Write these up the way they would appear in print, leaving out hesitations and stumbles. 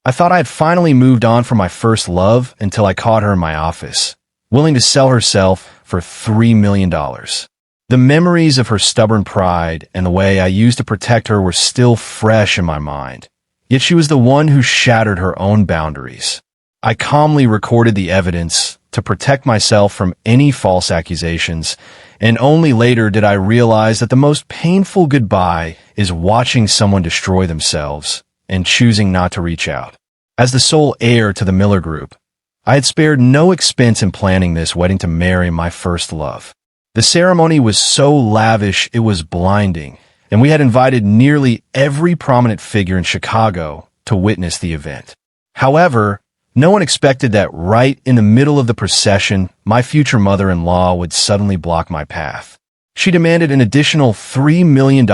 I thought I had finally moved on from my first love until I caught her in my office, willing to sell herself for $3 million. The memories of her stubborn pride and the way I used to protect her were still fresh in my mind. Yet she was the one who shattered her own boundaries. I calmly recorded the evidence to protect myself from any false accusations, and only later did I realize that the most painful goodbye is watching someone destroy themselves and choosing not to reach out. As the sole heir to the Miller Group, I had spared no expense in planning this wedding to marry my first love. The ceremony was so lavish it was blinding, and we had invited nearly every prominent figure in Chicago to witness the event. However, no one expected that right in the middle of the procession, my future mother-in-law would suddenly block my path. She demanded an additional $3 million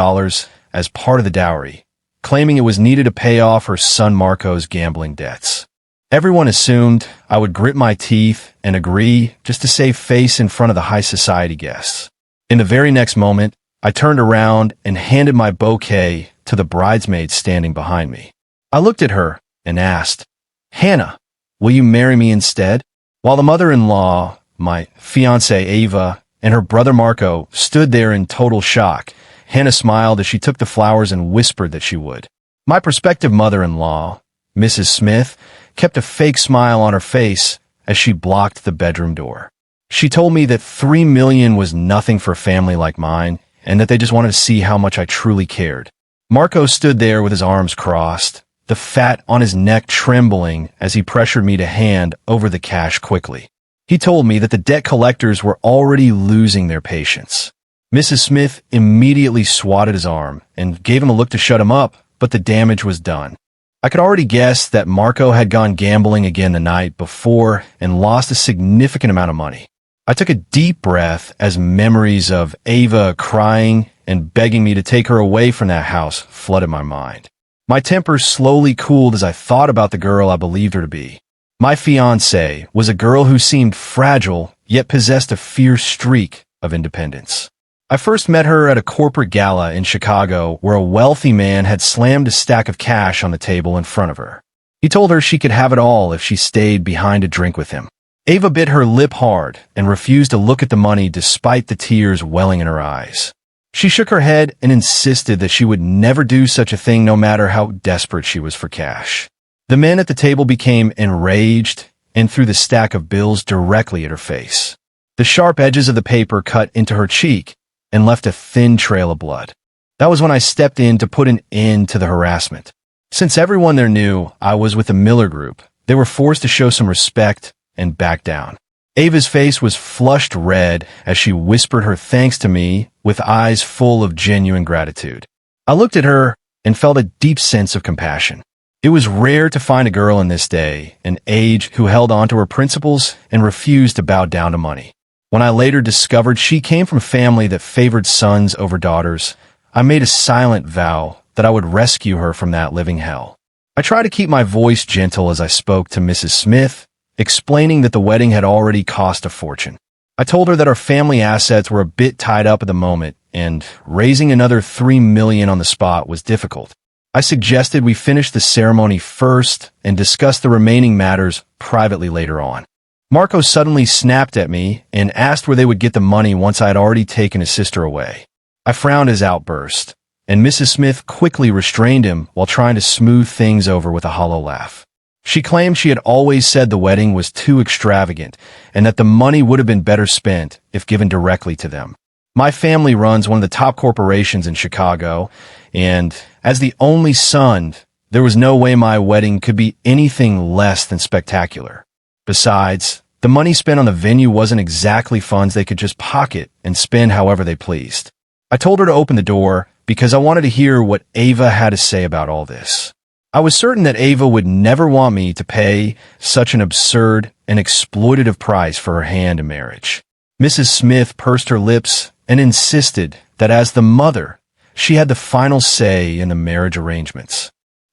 as part of the dowry, claiming it was needed to pay off her son Marco's gambling debts. Everyone assumed I would grit my teeth and agree just to save face in front of the high society guests. In the very next moment, I turned around and handed my bouquet to the bridesmaid standing behind me. I looked at her and asked, "Hannah, will you marry me instead?" While the mother-in-law, my fiancée Ava, and her brother Marco stood there in total shock, Hannah smiled as she took the flowers and whispered that she would. My prospective mother-in-law, Mrs. Smith, kept a fake smile on her face as she blocked the bedroom door. She told me that $3 million was nothing for a family like mine, and that they just wanted to see how much I truly cared. Marco stood there with his arms crossed, the fat on his neck trembling as he pressured me to hand over the cash quickly. He told me that the debt collectors were already losing their patience. Mrs. Smith immediately swatted his arm and gave him a look to shut him up, but the damage was done. I could already guess that Marco had gone gambling again the night before and lost a significant amount of money. I took a deep breath as memories of Ava crying and begging me to take her away from that house flooded my mind. My temper slowly cooled as I thought about the girl I believed her to be. My fiancée was a girl who seemed fragile, yet possessed a fierce streak of independence. I first met her at a corporate gala in Chicago where a wealthy man had slammed a stack of cash on the table in front of her. He told her she could have it all if she stayed behind to drink with him. Ava bit her lip hard and refused to look at the money despite the tears welling in her eyes. She shook her head and insisted that she would never do such a thing no matter how desperate she was for cash. The men at the table became enraged and threw the stack of bills directly at her face. The sharp edges of the paper cut into her cheek and left a thin trail of blood. That was when I stepped in to put an end to the harassment. Since everyone there knew I was with the Miller Group, they were forced to show some respect and back down. Ava's face was flushed red as she whispered her thanks to me with eyes full of genuine gratitude. I looked at her and felt a deep sense of compassion. It was rare to find a girl in this day and age who held on to her principles and refused to bow down to money. When I later discovered she came from a family that favored sons over daughters, I made a silent vow that I would rescue her from that living hell. I tried to keep my voice gentle as I spoke to Mrs. Smith, explaining that the wedding had already cost a fortune. I told her that our family assets were a bit tied up at the moment, and raising another $3 million on the spot was difficult. I suggested we finish the ceremony first and discuss the remaining matters privately later on. Marco suddenly snapped at me and asked where they would get the money once I had already taken his sister away. I frowned his outburst, and Mrs. Smith quickly restrained him while trying to smooth things over with a hollow laugh. She claimed she had always said the wedding was too extravagant and that the money would have been better spent if given directly to them. My family runs one of the top corporations in Chicago, and as the only son, there was no way my wedding could be anything less than spectacular. Besides, the money spent on the venue wasn't exactly funds they could just pocket and spend however they pleased. I told her to open the door because I wanted to hear what Ava had to say about all this. I was certain that Ava would never want me to pay such an absurd and exploitative price for her hand in marriage. Mrs. Smith pursed her lips and insisted that as the mother, she had the final say in the marriage arrangements.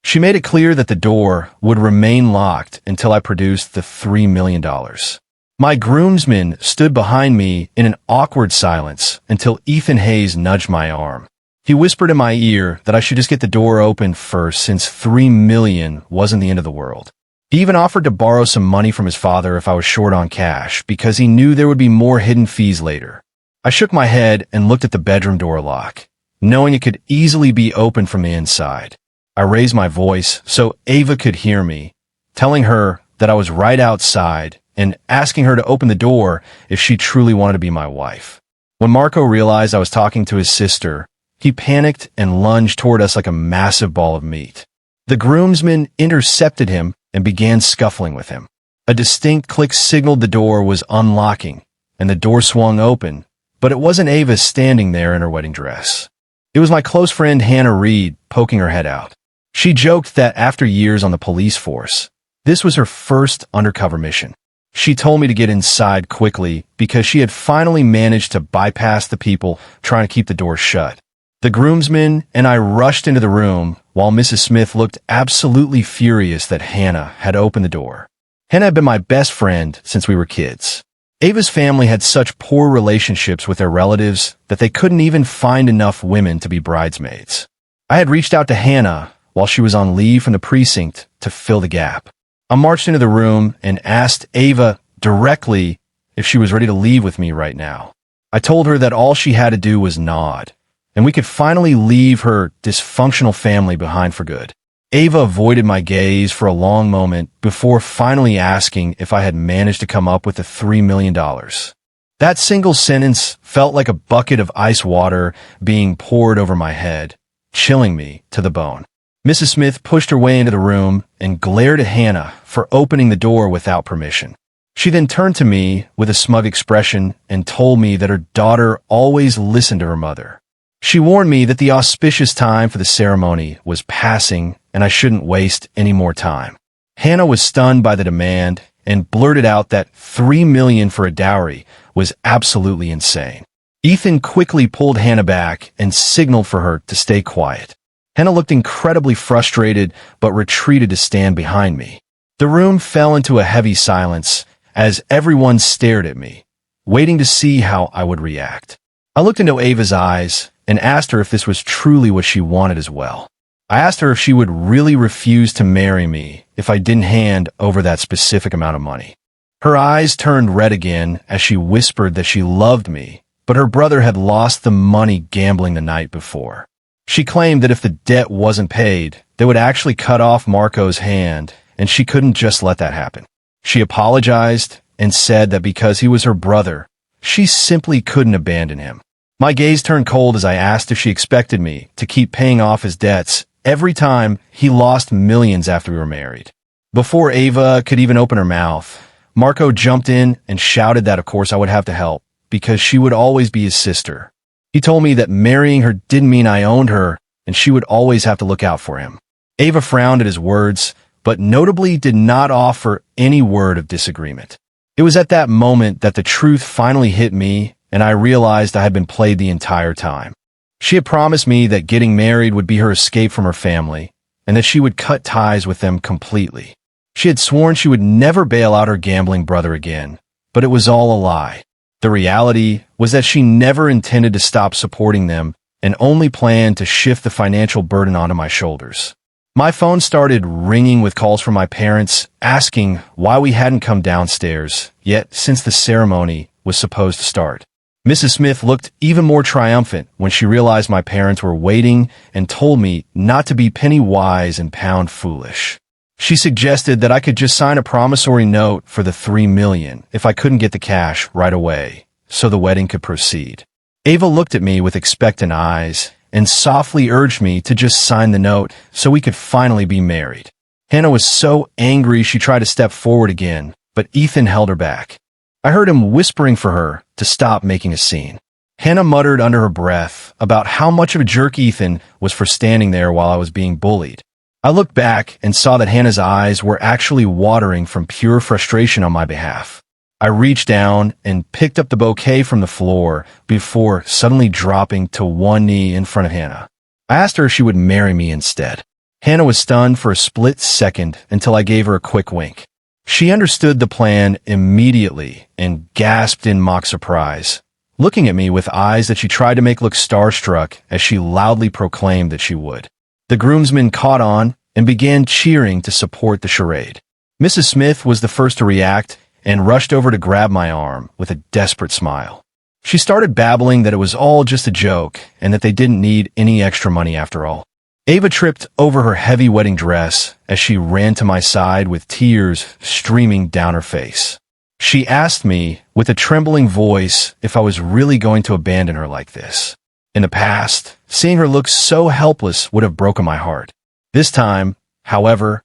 She made it clear that the door would remain locked until I produced the $3 million. My groomsmen stood behind me in an awkward silence until Ethan Hayes nudged my arm. He whispered in my ear that I should just get the door open first since 3 million wasn't the end of the world. He even offered to borrow some money from his father if I was short on cash because he knew there would be more hidden fees later. I shook my head and looked at the bedroom door lock, knowing it could easily be opened from the inside. I raised my voice so Ava could hear me, telling her that I was right outside and asking her to open the door if she truly wanted to be my wife. When Marco realized I was talking to his sister, he panicked and lunged toward us like a massive ball of meat. The groomsmen intercepted him and began scuffling with him. A distinct click signaled the door was unlocking, and the door swung open, but it wasn't Ava standing there in her wedding dress. It was my close friend Hannah Reed poking her head out. She joked that after years on the police force, this was her first undercover mission. She told me to get inside quickly because she had finally managed to bypass the people trying to keep the door shut. The groomsmen and I rushed into the room while Mrs. Smith looked absolutely furious that Hannah had opened the door. Hannah had been my best friend since we were kids. Ava's family had such poor relationships with their relatives that they couldn't even find enough women to be bridesmaids. I had reached out to Hannah while she was on leave from the precinct to fill the gap. I marched into the room and asked Ava directly if she was ready to leave with me right now. I told her that all she had to do was nod, and we could finally leave her dysfunctional family behind for good. Ava avoided my gaze for a long moment before finally asking if I had managed to come up with the $3 million. That single sentence felt like a bucket of ice water being poured over my head, chilling me to the bone. Mrs. Smith pushed her way into the room and glared at Hannah for opening the door without permission. She then turned to me with a smug expression and told me that her daughter always listened to her mother. She warned me that the auspicious time for the ceremony was passing and I shouldn't waste any more time. Hannah was stunned by the demand and blurted out that $3 million for a dowry was absolutely insane. Ethan quickly pulled Hannah back and signaled for her to stay quiet. Hannah looked incredibly frustrated but retreated to stand behind me. The room fell into a heavy silence as everyone stared at me, waiting to see how I would react. I looked into Ava's eyes and asked her if this was truly what she wanted as well. I asked her if she would really refuse to marry me if I didn't hand over that specific amount of money. Her eyes turned red again as she whispered that she loved me, but her brother had lost the money gambling the night before. She claimed that if the debt wasn't paid, they would actually cut off Marco's hand, and she couldn't just let that happen. She apologized and said that because he was her brother, she simply couldn't abandon him. My gaze turned cold as I asked if she expected me to keep paying off his debts every time he lost millions after we were married. Before Ava could even open her mouth, Marco jumped in and shouted that of course I would have to help because she would always be his sister. He told me that marrying her didn't mean I owned her and she would always have to look out for him. Ava frowned at his words, but notably did not offer any word of disagreement. It was at that moment that the truth finally hit me and I realized I had been played the entire time. She had promised me that getting married would be her escape from her family and that she would cut ties with them completely. She had sworn she would never bail out her gambling brother again, but it was all a lie. The reality was that she never intended to stop supporting them and only planned to shift the financial burden onto my shoulders. My phone started ringing with calls from my parents asking why we hadn't come downstairs yet since the ceremony was supposed to start. Mrs. Smith looked even more triumphant when she realized my parents were waiting and told me not to be penny wise and pound foolish. She suggested that I could just sign a promissory note for the $3 million if I couldn't get the cash right away, so the wedding could proceed. Ava looked at me with expectant eyes and softly urged me to just sign the note so we could finally be married. Hannah was so angry she tried to step forward again, but Ethan held her back. I heard him whispering for her to stop making a scene. Hannah muttered under her breath about how much of a jerk Ethan was for standing there while I was being bullied. I looked back and saw that Hannah's eyes were actually watering from pure frustration on my behalf. I reached down and picked up the bouquet from the floor before suddenly dropping to one knee in front of Hannah. I asked her if she would marry me instead. Hannah was stunned for a split second until I gave her a quick wink. She understood the plan immediately and gasped in mock surprise, looking at me with eyes that she tried to make look starstruck as she loudly proclaimed that she would. The groomsmen caught on and began cheering to support the charade. Mrs. Smith was the first to react and rushed over to grab my arm with a desperate smile. She started babbling that it was all just a joke and that they didn't need any extra money after all. Ava tripped over her heavy wedding dress as she ran to my side with tears streaming down her face. She asked me with a trembling voice if I was really going to abandon her like this. In the past, seeing her look so helpless would have broken my heart. This time, however,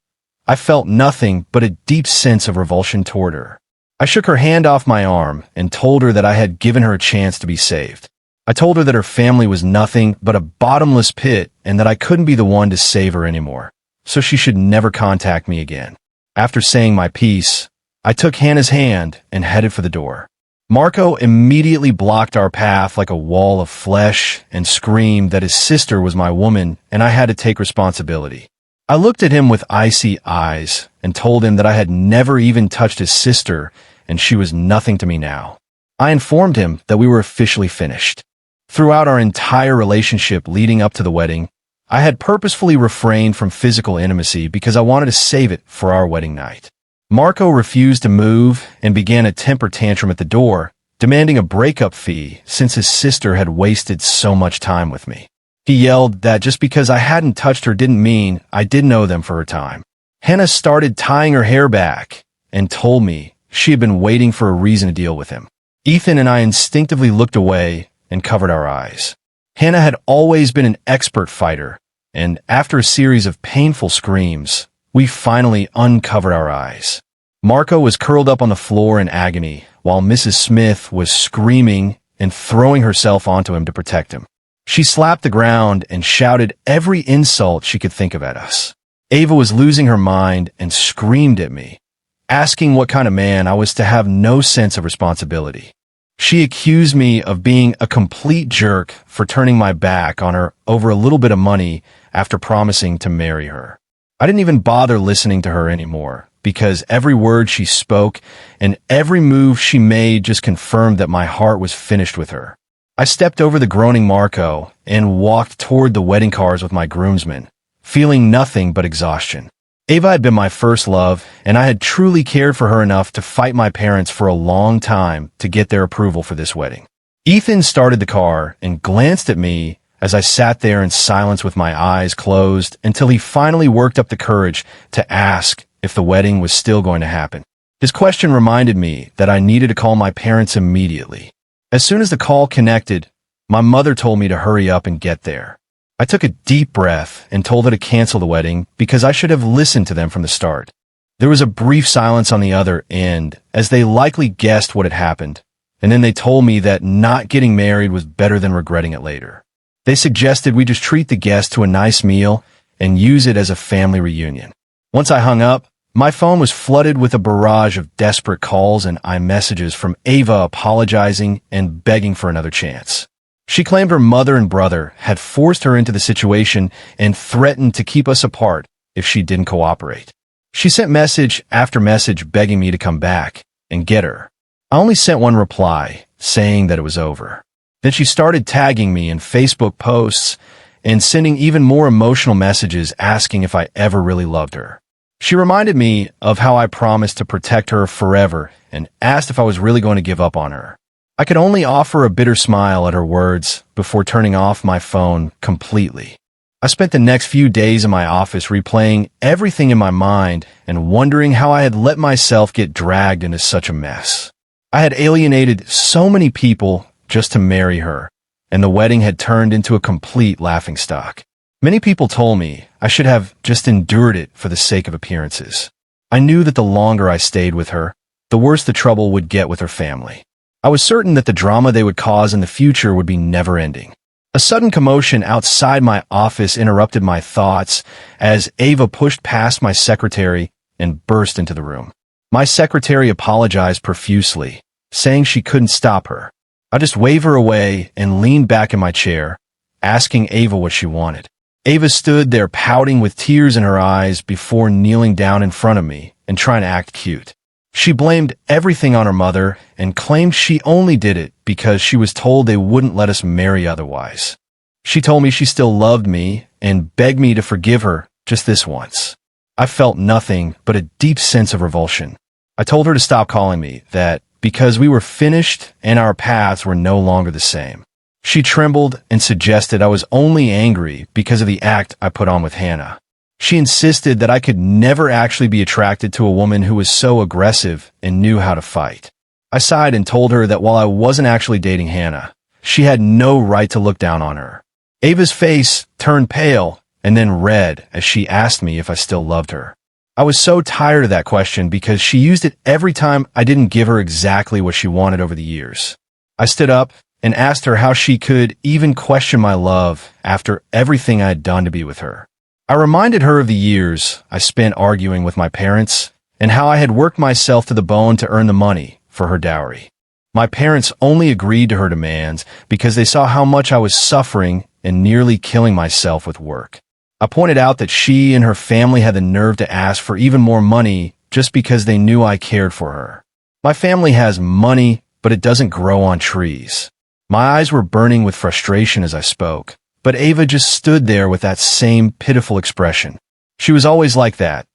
I felt nothing but a deep sense of revulsion toward her. I shook her hand off my arm and told her that I had given her a chance to be saved. I told her that her family was nothing but a bottomless pit and that I couldn't be the one to save her anymore, so she should never contact me again. After saying my piece, I took Hannah's hand and headed for the door. Marco immediately blocked our path like a wall of flesh and screamed that his sister was my woman and I had to take responsibility. I looked at him with icy eyes and told him that I had never even touched his sister and she was nothing to me now. I informed him that we were officially finished. Throughout our entire relationship leading up to the wedding, I had purposefully refrained from physical intimacy because I wanted to save it for our wedding night. Marco refused to move and began a temper tantrum at the door, demanding a breakup fee since his sister had wasted so much time with me. He yelled that just because I hadn't touched her didn't mean I didn't know them for her time. Hannah started tying her hair back and told me she had been waiting for a reason to deal with him. Ethan and I instinctively looked away and covered our eyes. Hannah had always been an expert fighter, and after a series of painful screams, we finally uncovered our eyes. Marco was curled up on the floor in agony, while Mrs. Smith was screaming and throwing herself onto him to protect him. She slapped the ground and shouted every insult she could think of at us. Ava was losing her mind and screamed at me, asking what kind of man I was to have no sense of responsibility. She accused me of being a complete jerk for turning my back on her over a little bit of money after promising to marry her. I didn't even bother listening to her anymore because every word she spoke and every move she made just confirmed that my heart was finished with her. I stepped over the groaning Marco and walked toward the wedding cars with my groomsmen, feeling nothing but exhaustion. Ava had been my first love, and I had truly cared for her enough to fight my parents for a long time to get their approval for this wedding. Ethan started the car and glanced at me as I sat there in silence with my eyes closed until he finally worked up the courage to ask if the wedding was still going to happen. His question reminded me that I needed to call my parents immediately. As soon as the call connected, my mother told me to hurry up and get there. I took a deep breath and told her to cancel the wedding because I should have listened to them from the start. There was a brief silence on the other end as they likely guessed what had happened, and then they told me that not getting married was better than regretting it later. They suggested we just treat the guests to a nice meal and use it as a family reunion. Once I hung up, my phone was flooded with a barrage of desperate calls and iMessages from Ava apologizing and begging for another chance. She claimed her mother and brother had forced her into the situation and threatened to keep us apart if she didn't cooperate. She sent message after message begging me to come back and get her. I only sent one reply, saying that it was over. Then she started tagging me in Facebook posts and sending even more emotional messages asking if I ever really loved her. She reminded me of how I promised to protect her forever and asked if I was really going to give up on her. I could only offer a bitter smile at her words before turning off my phone completely. I spent the next few days in my office replaying everything in my mind and wondering how I had let myself get dragged into such a mess. I had alienated so many people just to marry her, and the wedding had turned into a complete laughingstock. Many people told me I should have just endured it for the sake of appearances. I knew that the longer I stayed with her, the worse the trouble would get with her family. I was certain that the drama they would cause in the future would be never-ending. A sudden commotion outside my office interrupted my thoughts as Ava pushed past my secretary and burst into the room. My secretary apologized profusely, saying she couldn't stop her. I just waved her away and leaned back in my chair, asking Ava what she wanted. Ava stood there pouting with tears in her eyes before kneeling down in front of me and trying to act cute. She blamed everything on her mother and claimed she only did it because she was told they wouldn't let us marry otherwise. She told me she still loved me and begged me to forgive her just this once. I felt nothing but a deep sense of revulsion. I told her to stop calling me, that because we were finished and our paths were no longer the same. She trembled and suggested I was only angry because of the act I put on with Hannah. She insisted that I could never actually be attracted to a woman who was so aggressive and knew how to fight. I sighed and told her that while I wasn't actually dating Hannah, she had no right to look down on her. Ava's face turned pale and then red as she asked me if I still loved her. I was so tired of that question because she used it every time I didn't give her exactly what she wanted over the years. I stood up and asked her how she could even question my love after everything I had done to be with her. I reminded her of the years I spent arguing with my parents and how I had worked myself to the bone to earn the money for her dowry. My parents only agreed to her demands because they saw how much I was suffering and nearly killing myself with work. I pointed out that she and her family had the nerve to ask for even more money just because they knew I cared for her. My family has money, but it doesn't grow on trees. My eyes were burning with frustration as I spoke, but Ava just stood there with that same pitiful expression. She was always like that,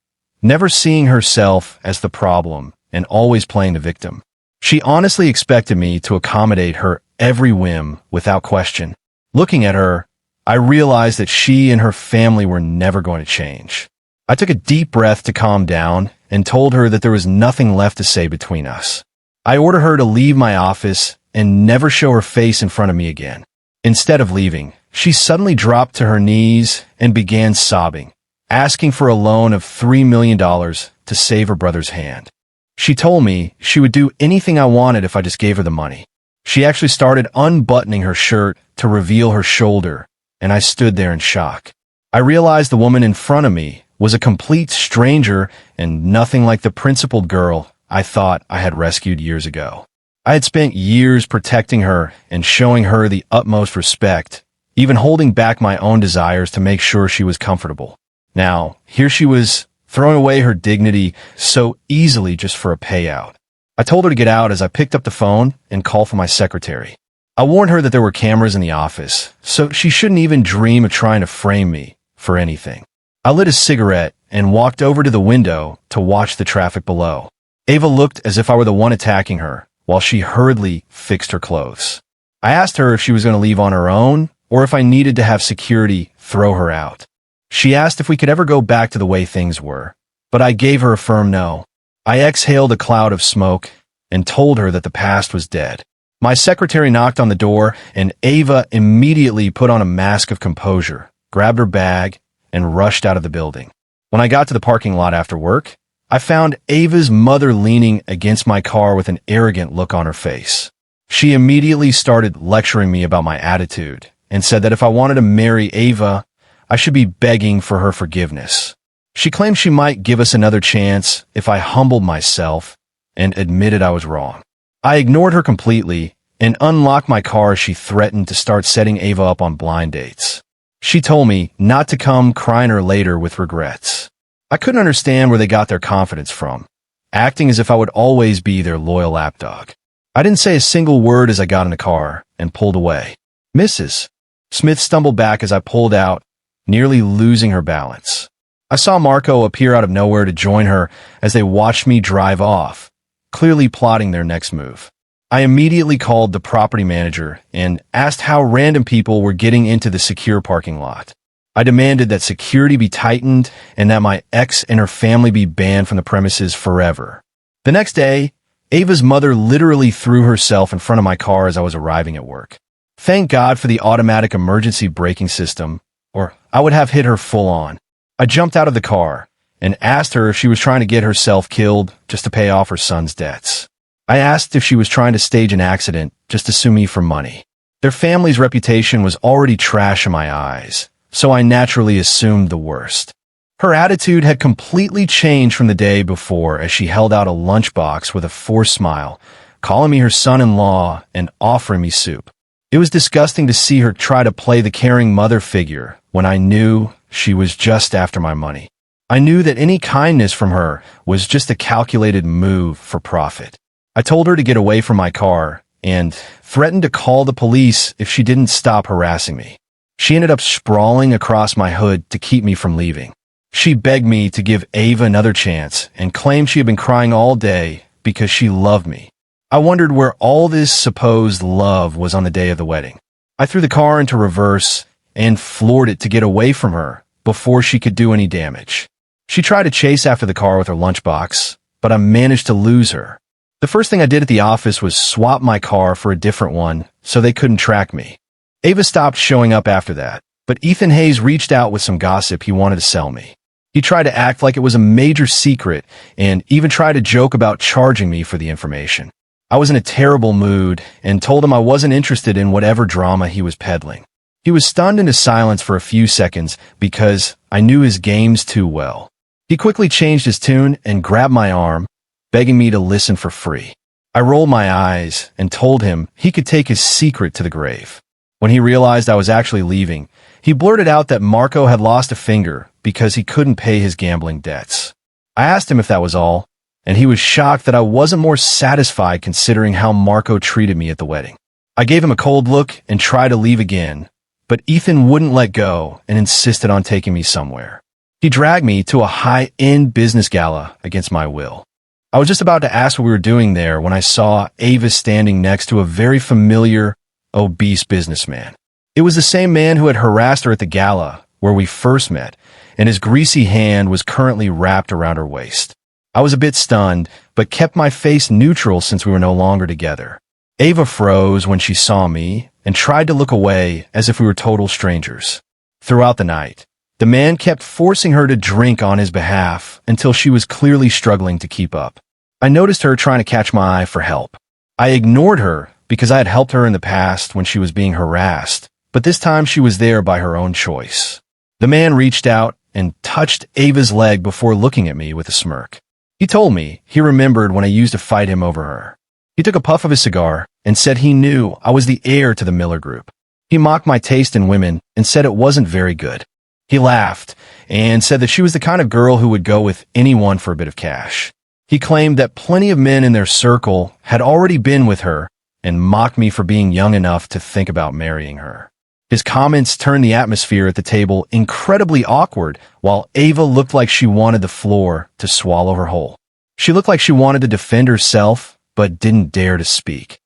never seeing herself as the problem and always playing the victim. She honestly expected me to accommodate her every whim without question. Looking at her, I realized that she and her family were never going to change. I took a deep breath to calm down and told her that there was nothing left to say between us. I ordered her to leave my office and never show her face in front of me again. Instead of leaving, she suddenly dropped to her knees and began sobbing, asking for a loan of $3 million to save her brother's hand. She told me she would do anything I wanted if I just gave her the money. She actually started unbuttoning her shirt to reveal her shoulder, and I stood there in shock. I realized the woman in front of me was a complete stranger and nothing like the principled girl I thought I had rescued years ago. I had spent years protecting her and showing her the utmost respect, even holding back my own desires to make sure she was comfortable. Now, here she was, throwing away her dignity so easily just for a payout. I told her to get out as I picked up the phone and called for my secretary. I warned her that there were cameras in the office, so she shouldn't even dream of trying to frame me for anything. I lit a cigarette and walked over to the window to watch the traffic below. Ava looked as if I were the one attacking her, while she hurriedly fixed her clothes. I asked her if she was going to leave on her own, or if I needed to have security throw her out. She asked if we could ever go back to the way things were, but I gave her a firm no. I exhaled a cloud of smoke and told her that the past was dead. My secretary knocked on the door, and Ava immediately put on a mask of composure, grabbed her bag, and rushed out of the building. When I got to the parking lot after work, I found Ava's mother leaning against my car with an arrogant look on her face. She immediately started lecturing me about my attitude and said that if I wanted to marry Ava, I should be begging for her forgiveness. She claimed she might give us another chance if I humbled myself and admitted I was wrong. I ignored her completely and unlocked my car as she threatened to start setting Ava up on blind dates. She told me not to come crying her later with regrets. I couldn't understand where they got their confidence from, acting as if I would always be their loyal lapdog. I didn't say a single word as I got in the car and pulled away. Mrs. Smith stumbled back as I pulled out, nearly losing her balance. I saw Marco appear out of nowhere to join her as they watched me drive off, clearly plotting their next move. I immediately called the property manager and asked how random people were getting into the secure parking lot. I demanded that security be tightened and that my ex and her family be banned from the premises forever. The next day, Ava's mother literally threw herself in front of my car as I was arriving at work. Thank God for the automatic emergency braking system, or I would have hit her full on. I jumped out of the car and asked her if she was trying to get herself killed just to pay off her son's debts. I asked if she was trying to stage an accident just to sue me for money. Their family's reputation was already trash in my eyes, so I naturally assumed the worst. Her attitude had completely changed from the day before as she held out a lunchbox with a forced smile, calling me her son-in-law and offering me soup. It was disgusting to see her try to play the caring mother figure when I knew she was just after my money. I knew that any kindness from her was just a calculated move for profit. I told her to get away from my car and threatened to call the police if she didn't stop harassing me. She ended up sprawling across my hood to keep me from leaving. She begged me to give Ava another chance and claimed she had been crying all day because she loved me. I wondered where all this supposed love was on the day of the wedding. I threw the car into reverse and floored it to get away from her before she could do any damage. She tried to chase after the car with her lunchbox, but I managed to lose her. The first thing I did at the office was swap my car for a different one so they couldn't track me. Ava stopped showing up after that, but Ethan Hayes reached out with some gossip he wanted to sell me. He tried to act like it was a major secret and even tried to joke about charging me for the information. I was in a terrible mood and told him I wasn't interested in whatever drama he was peddling. He was stunned into silence for a few seconds because I knew his games too well. He quickly changed his tune and grabbed my arm, begging me to listen for free. I rolled my eyes and told him he could take his secret to the grave. When he realized I was actually leaving, he blurted out that Marco had lost a finger because he couldn't pay his gambling debts. I asked him if that was all, and he was shocked that I wasn't more satisfied considering how Marco treated me at the wedding. I gave him a cold look and tried to leave again, but Ethan wouldn't let go and insisted on taking me somewhere. He dragged me to a high-end business gala against my will. I was just about to ask what we were doing there when I saw Ava standing next to a very familiar, obese businessman. It was the same man who had harassed her at the gala where we first met, and his greasy hand was currently wrapped around her waist. I was a bit stunned, but kept my face neutral since we were no longer together. Ava froze when she saw me and tried to look away as if we were total strangers. Throughout the night, the man kept forcing her to drink on his behalf until she was clearly struggling to keep up. I noticed her trying to catch my eye for help. I ignored her because I had helped her in the past when she was being harassed, but this time she was there by her own choice. The man reached out and touched Ava's leg before looking at me with a smirk. He told me he remembered when I used to fight him over her. He took a puff of his cigar and said he knew I was the heir to the Miller Group. He mocked my taste in women and said it wasn't very good. He laughed and said that she was the kind of girl who would go with anyone for a bit of cash. He claimed that plenty of men in their circle had already been with her and mocked me for being young enough to think about marrying her. His comments turned the atmosphere at the table incredibly awkward, while Ava looked like she wanted the floor to swallow her whole. She looked like she wanted to defend herself, but didn't dare to speak,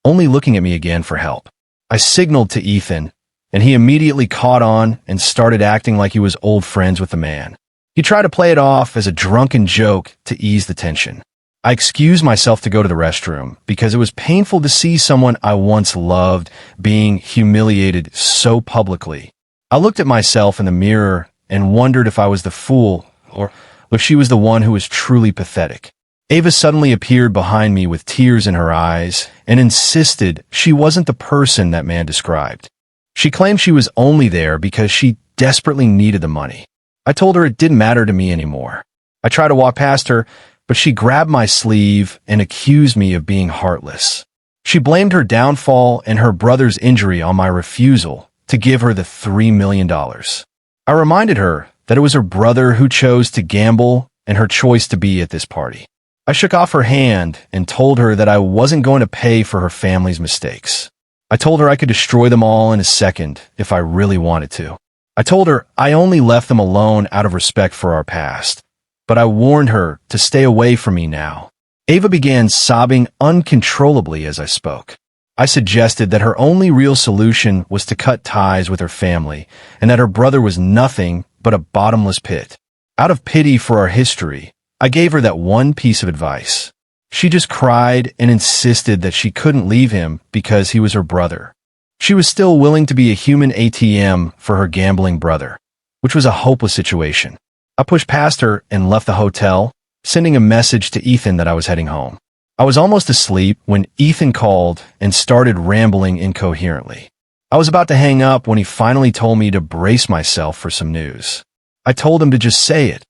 only looking at me again for help. I signaled to Ethan, and he immediately caught on and started acting like he was old friends with the man. He tried to play it off as a drunken joke to ease the tension. I excused myself to go to the restroom because it was painful to see someone I once loved being humiliated so publicly. I looked at myself in the mirror and wondered if I was the fool or if she was the one who was truly pathetic. Ava suddenly appeared behind me with tears in her eyes and insisted she wasn't the person that man described. She claimed she was only there because she desperately needed the money. I told her it didn't matter to me anymore. I tried to walk past her, but she grabbed my sleeve and accused me of being heartless. She blamed her downfall and her brother's injury on my refusal to give her the $3 million. I reminded her that it was her brother who chose to gamble and her choice to be at this party. I shook off her hand and told her that I wasn't going to pay for her family's mistakes. I told her I could destroy them all in a second if I really wanted to. I told her I only left them alone out of respect for our past, but I warned her to stay away from me now. Ava began sobbing uncontrollably as I spoke. I suggested that her only real solution was to cut ties with her family and that her brother was nothing but a bottomless pit. Out of pity for our history, I gave her that one piece of advice. She just cried and insisted that she couldn't leave him because he was her brother. She was still willing to be a human ATM for her gambling brother, which was a hopeless situation. I pushed past her and left the hotel, sending a message to Ethan that I was heading home. I was almost asleep when Ethan called and started rambling incoherently. I was about to hang up when he finally told me to brace myself for some news. I told him to just say it,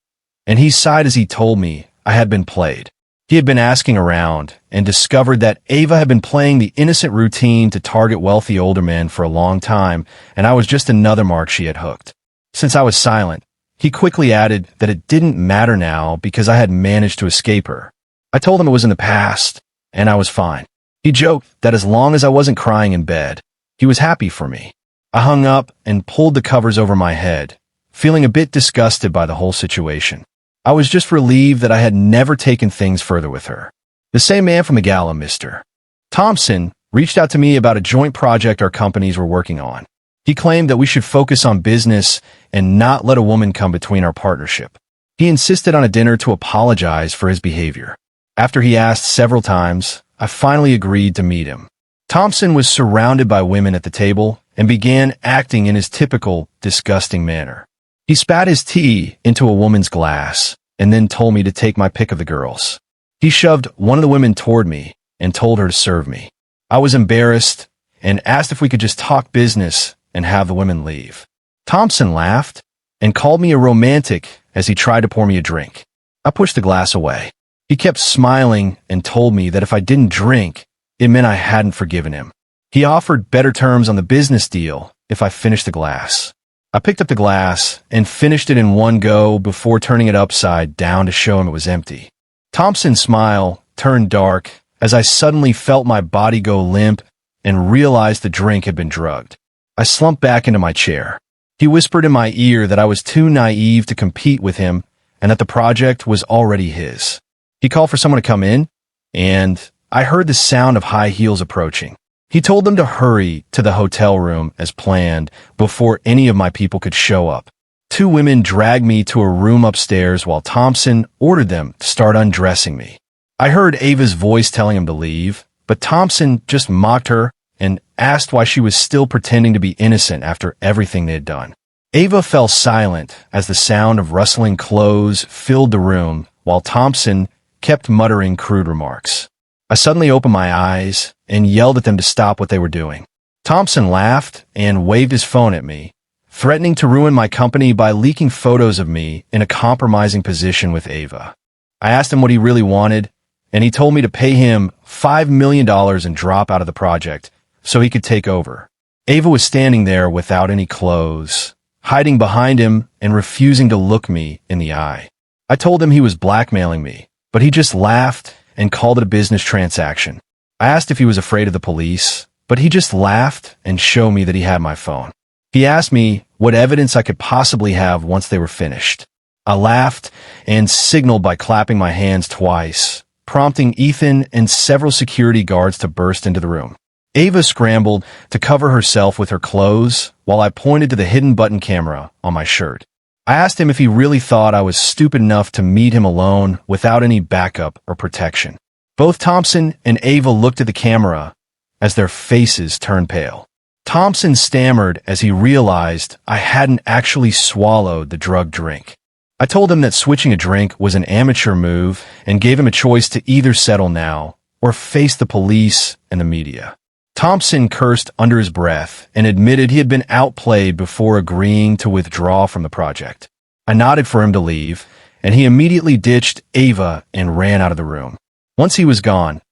and he sighed as he told me I had been played. He had been asking around and discovered that Ava had been playing the innocent routine to target wealthy older men for a long time, and I was just another mark she had hooked. Since I was silent, He quickly added that it didn't matter now because I had managed to escape her. I told him it was in the past, and I was fine. He joked that as long as I wasn't crying in bed, he was happy for me. I hung up and pulled the covers over my head, feeling a bit disgusted by the whole situation. I was just relieved that I had never taken things further with her. The same man from the gala, Mr. Thompson, reached out to me about a joint project our companies were working on. He claimed that we should focus on business and not let a woman come between our partnership. He insisted on a dinner to apologize for his behavior. After he asked several times, I finally agreed to meet him. Thompson was surrounded by women at the table and began acting in his typical, disgusting manner. He spat his tea into a woman's glass and then told me to take my pick of the girls. He shoved one of the women toward me and told her to serve me. I was embarrassed and asked if we could just talk business and have the women leave. Thompson laughed and called me a romantic as he tried to pour me a drink. I pushed the glass away. He kept smiling and told me that if I didn't drink, it meant I hadn't forgiven him. He offered better terms on the business deal if I finished the glass. I picked up the glass and finished it in one go before turning it upside down to show him it was empty. Thompson's smile turned dark as I suddenly felt my body go limp and realized the drink had been drugged. I slumped back into my chair. He whispered in my ear that I was too naive to compete with him and that the project was already his. He called for someone to come in, and I heard the sound of high heels approaching. He told them to hurry to the hotel room as planned before any of my people could show up. Two women dragged me to a room upstairs while Thompson ordered them to start undressing me. I heard Ava's voice telling him to leave, but Thompson just mocked her and asked why she was still pretending to be innocent after everything they had done. Ava fell silent as the sound of rustling clothes filled the room, while Thompson kept muttering crude remarks. I suddenly opened my eyes and yelled at them to stop what they were doing. Thompson laughed and waved his phone at me, threatening to ruin my company by leaking photos of me in a compromising position with Ava. I asked him what he really wanted, and he told me to pay him $5 million and drop out of the project so he could take over. Ava was standing there without any clothes, hiding behind him and refusing to look me in the eye. I told him he was blackmailing me, but he just laughed and called it a business transaction. I asked if he was afraid of the police, but he just laughed and showed me that he had my phone. He asked me what evidence I could possibly have once they were finished. I laughed and signaled by clapping my hands twice, prompting Ethan and several security guards to burst into the room. Ava scrambled to cover herself with her clothes while I pointed to the hidden button camera on my shirt. I asked him if he really thought I was stupid enough to meet him alone without any backup or protection. Both Thompson and Ava looked at the camera as their faces turned pale. Thompson stammered as he realized I hadn't actually swallowed the drugged drink. I told him that switching a drink was an amateur move and gave him a choice to either settle now or face the police and the media. Thompson cursed under his breath and admitted he had been outplayed before agreeing to withdraw from the project. I nodded for him to leave, and he immediately ditched Ava and ran out of the room. Once he was gone,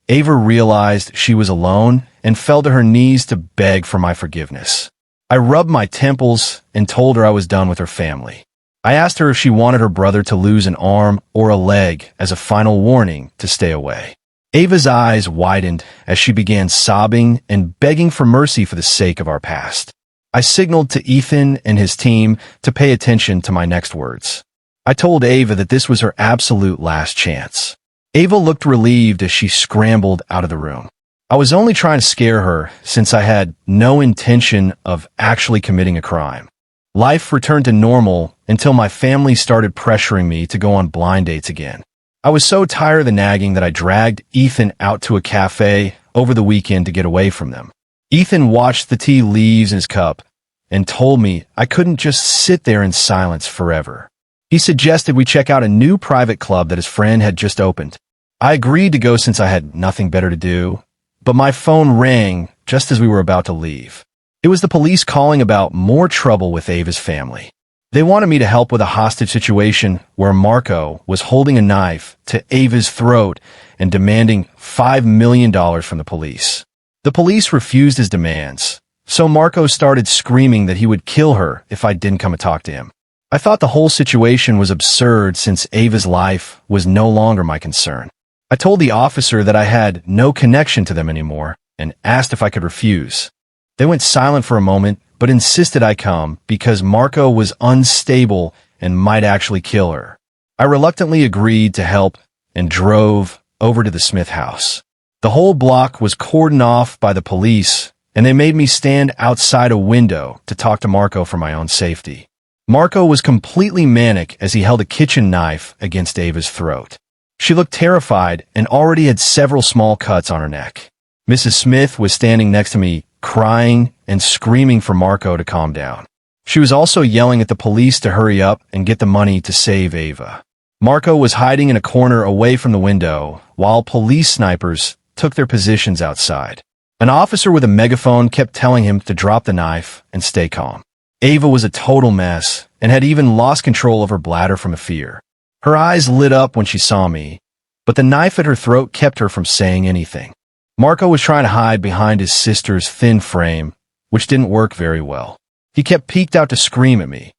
Ava realized she was alone and fell to her knees to beg for my forgiveness. I rubbed my temples and told her I was done with her family. I asked her if she wanted her brother to lose an arm or a leg as a final warning to stay away. Ava's eyes widened as she began sobbing and begging for mercy for the sake of our past. I signaled to Ethan and his team to pay attention to my next words. I told Ava that this was her absolute last chance. Ava looked relieved as she scrambled out of the room. I was only trying to scare her since I had no intention of actually committing a crime. Life returned to normal until my family started pressuring me to go on blind dates again. I was so tired of the nagging that I dragged Ethan out to a cafe over the weekend to get away from them. Ethan watched the tea leaves in his cup and told me I couldn't just sit there in silence forever. He suggested we check out a new private club that his friend had just opened. I agreed to go since I had nothing better to do, but my phone rang just as we were about to leave. It was the police calling about more trouble with Ava's family. They wanted me to help with a hostage situation where Marco was holding a knife to Ava's throat and demanding $5 million from the police. The police refused his demands, so Marco started screaming that he would kill her if I didn't come and talk to him. I thought the whole situation was absurd since Ava's life was no longer my concern. I told the officer that I had no connection to them anymore and asked if I could refuse. They went silent for a moment, but insisted I come because Marco was unstable and might actually kill her. I reluctantly agreed to help and drove over to the Smith house. The whole block was cordoned off by the police, and they made me stand outside a window to talk to Marco for my own safety. Marco was completely manic as he held a kitchen knife against Ava's throat. She looked terrified and already had several small cuts on her neck. Mrs. Smith was standing next to me, crying and screaming for Marco to calm down. She was also yelling at the police to hurry up and get the money to save Ava. Marco was hiding in a corner away from the window, while police snipers took their positions outside. An officer with a megaphone kept telling him to drop the knife and stay calm. Ava was a total mess and had even lost control of her bladder from fear. Her eyes lit up when she saw me, but the knife at her throat kept her from saying anything. Marco was trying to hide behind his sister's thin frame, which didn't work very well. He kept peeked out to scream at me,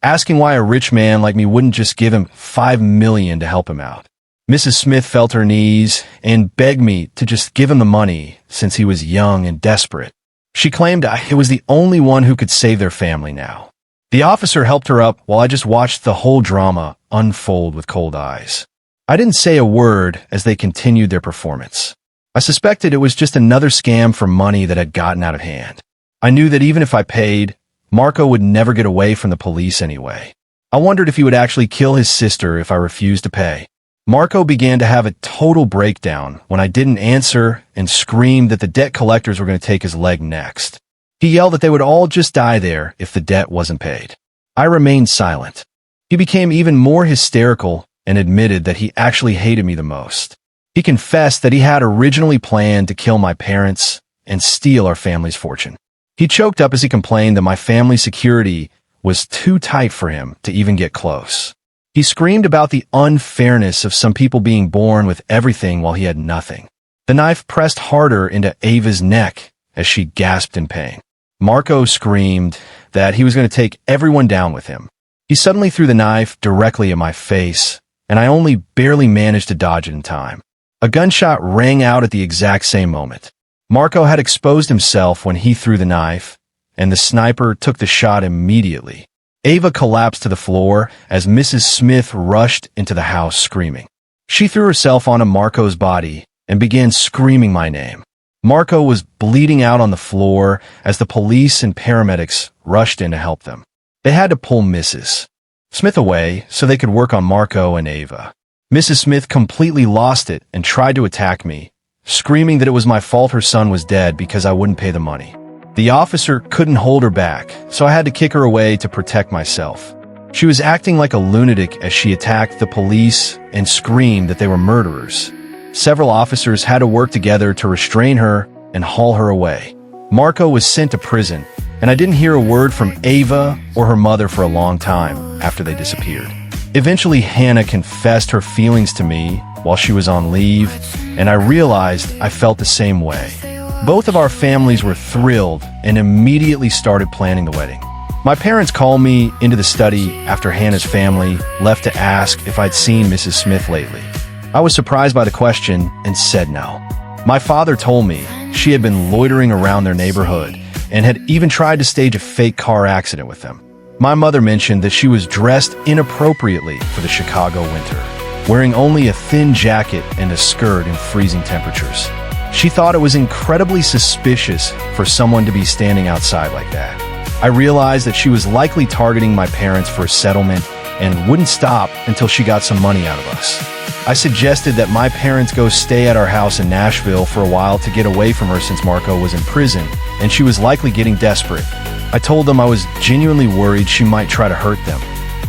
asking why a rich man like me wouldn't just give him $5 million to help him out. Mrs. Smith fell to her knees and begged me to just give him the money since he was young and desperate. She claimed I was the only one who could save their family now. The officer helped her up while I just watched the whole drama unfold with cold eyes. I didn't say a word as they continued their performance. I suspected it was just another scam for money that had gotten out of hand. I knew that even if I paid, Marco would never get away from the police anyway. I wondered if he would actually kill his sister if I refused to pay. Marco began to have a total breakdown when I didn't answer and screamed that the debt collectors were going to take his leg next. He yelled that they would all just die there if the debt wasn't paid. I remained silent. He became even more hysterical and admitted that he actually hated me the most. He confessed that he had originally planned to kill my parents and steal our family's fortune. He choked up as he complained that my family's security was too tight for him to even get close. He screamed about the unfairness of some people being born with everything while he had nothing. The knife pressed harder into Ava's neck as she gasped in pain. Marco screamed that he was going to take everyone down with him. He suddenly threw the knife directly at my face, and I only barely managed to dodge it in time. A gunshot rang out at the exact same moment. Marco had exposed himself when he threw the knife, and the sniper took the shot immediately. Ava collapsed to the floor as Mrs. Smith rushed into the house screaming. She threw herself onto Marco's body and began screaming my name. Marco was bleeding out on the floor as the police and paramedics rushed in to help them. They had to pull Mrs. Smith away so they could work on Marco and Ava. Mrs. Smith completely lost it and tried to attack me, screaming that it was my fault her son was dead because I wouldn't pay the money. The officer couldn't hold her back, so I had to kick her away to protect myself. She was acting like a lunatic as she attacked the police and screamed that they were murderers. Several officers had to work together to restrain her and haul her away. Marco was sent to prison, and I didn't hear a word from Ava or her mother for a long time after they disappeared. Eventually, Hannah confessed her feelings to me while she was on leave, and I realized I felt the same way. Both of our families were thrilled and immediately started planning the wedding. My parents called me into the study after Hannah's family left to ask if I'd seen Mrs. Smith lately. I was surprised by the question and said no. My father told me she had been loitering around their neighborhood and had even tried to stage a fake car accident with them. My mother mentioned that she was dressed inappropriately for the Chicago winter, wearing only a thin jacket and a skirt in freezing temperatures. She thought it was incredibly suspicious for someone to be standing outside like that. I realized that she was likely targeting my parents for a settlement and wouldn't stop until she got some money out of us. I suggested that my parents go stay at our house in Nashville for a while to get away from her since Marco was in prison, and she was likely getting desperate. I told them I was genuinely worried she might try to hurt them,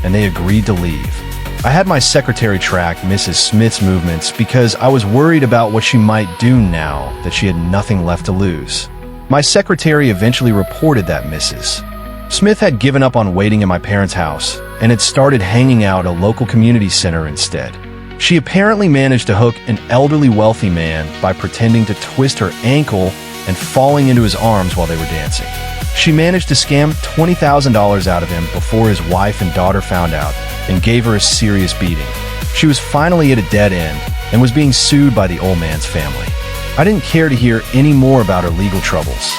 and they agreed to leave. I had my secretary track Mrs. Smith's movements because I was worried about what she might do now that she had nothing left to lose. My secretary eventually reported that Mrs. Smith had given up on waiting in my parents' house and had started hanging out at a local community center instead. She apparently managed to hook an elderly wealthy man by pretending to twist her ankle and falling into his arms while they were dancing. She managed to scam $20,000 out of him before his wife and daughter found out and gave her a serious beating. She was finally at a dead end and was being sued by the old man's family. I didn't care to hear any more about her legal troubles.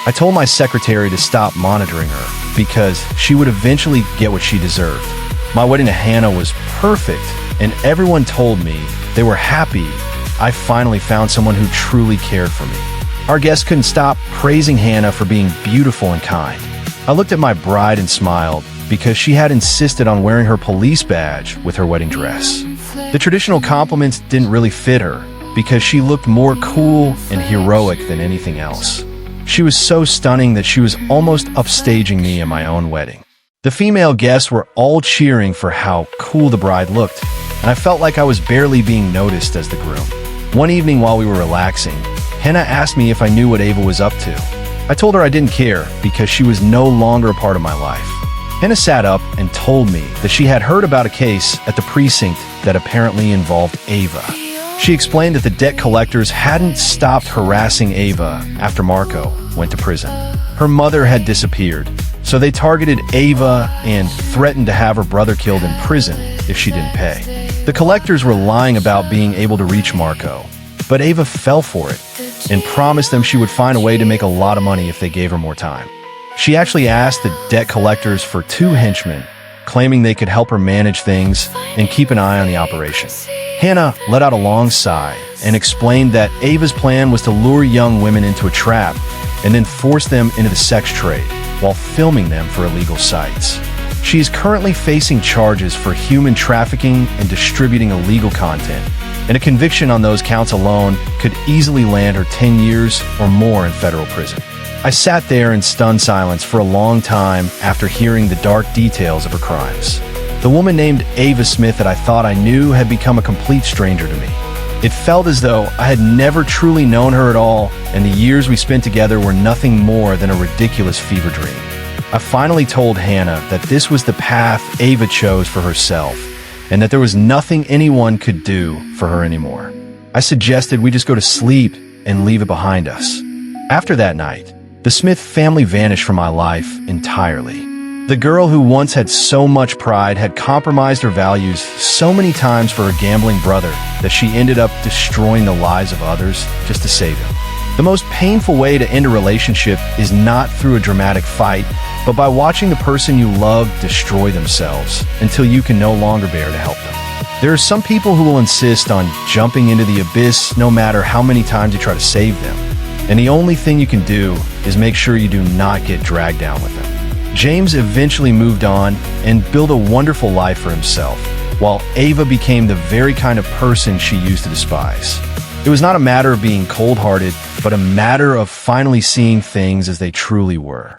I told my secretary to stop monitoring her because she would eventually get what she deserved. My wedding to Hannah was perfect, and everyone told me they were happy I finally found someone who truly cared for me. Our guests couldn't stop praising Hannah for being beautiful and kind. I looked at my bride and smiled because she had insisted on wearing her police badge with her wedding dress. The traditional compliments didn't really fit her because she looked more cool and heroic than anything else. She was so stunning that she was almost upstaging me in my own wedding. The female guests were all cheering for how cool the bride looked, and I felt like I was barely being noticed as the groom. One evening while we were relaxing, Hannah asked me if I knew what Ava was up to. I told her I didn't care because she was no longer a part of my life. Hannah sat up and told me that she had heard about a case at the precinct that apparently involved Ava. She explained that the debt collectors hadn't stopped harassing Ava after Marco went to prison. Her mother had disappeared, so they targeted Ava and threatened to have her brother killed in prison if she didn't pay. The collectors were lying about being able to reach Marco, but Ava fell for it and promised them she would find a way to make a lot of money if they gave her more time. She actually asked the debt collectors for 2 henchmen, claiming they could help her manage things and keep an eye on the operation. Hannah let out a long sigh and explained that Ava's plan was to lure young women into a trap and then force them into the sex trade while filming them for illegal sites. She is currently facing charges for human trafficking and distributing illegal content, and a conviction on those counts alone could easily land her 10 years or more in federal prison. I sat there in stunned silence for a long time after hearing the dark details of her crimes. The woman named Ava Smith that I thought I knew had become a complete stranger to me. It felt as though I had never truly known her at all, and the years we spent together were nothing more than a ridiculous fever dream. I finally told Hannah that this was the path Ava chose for herself, and that there was nothing anyone could do for her anymore. I suggested we just go to sleep and leave it behind us. After that night, the Smith family vanished from my life entirely. The girl who once had so much pride had compromised her values so many times for her gambling brother that she ended up destroying the lives of others just to save him. The most painful way to end a relationship is not through a dramatic fight, but by watching the person you love destroy themselves until you can no longer bear to help them. There are some people who will insist on jumping into the abyss no matter how many times you try to save them, and the only thing you can do is make sure you do not get dragged down with them. James eventually moved on and built a wonderful life for himself, while Ava became the very kind of person she used to despise. It was not a matter of being cold-hearted, but a matter of finally seeing things as they truly were.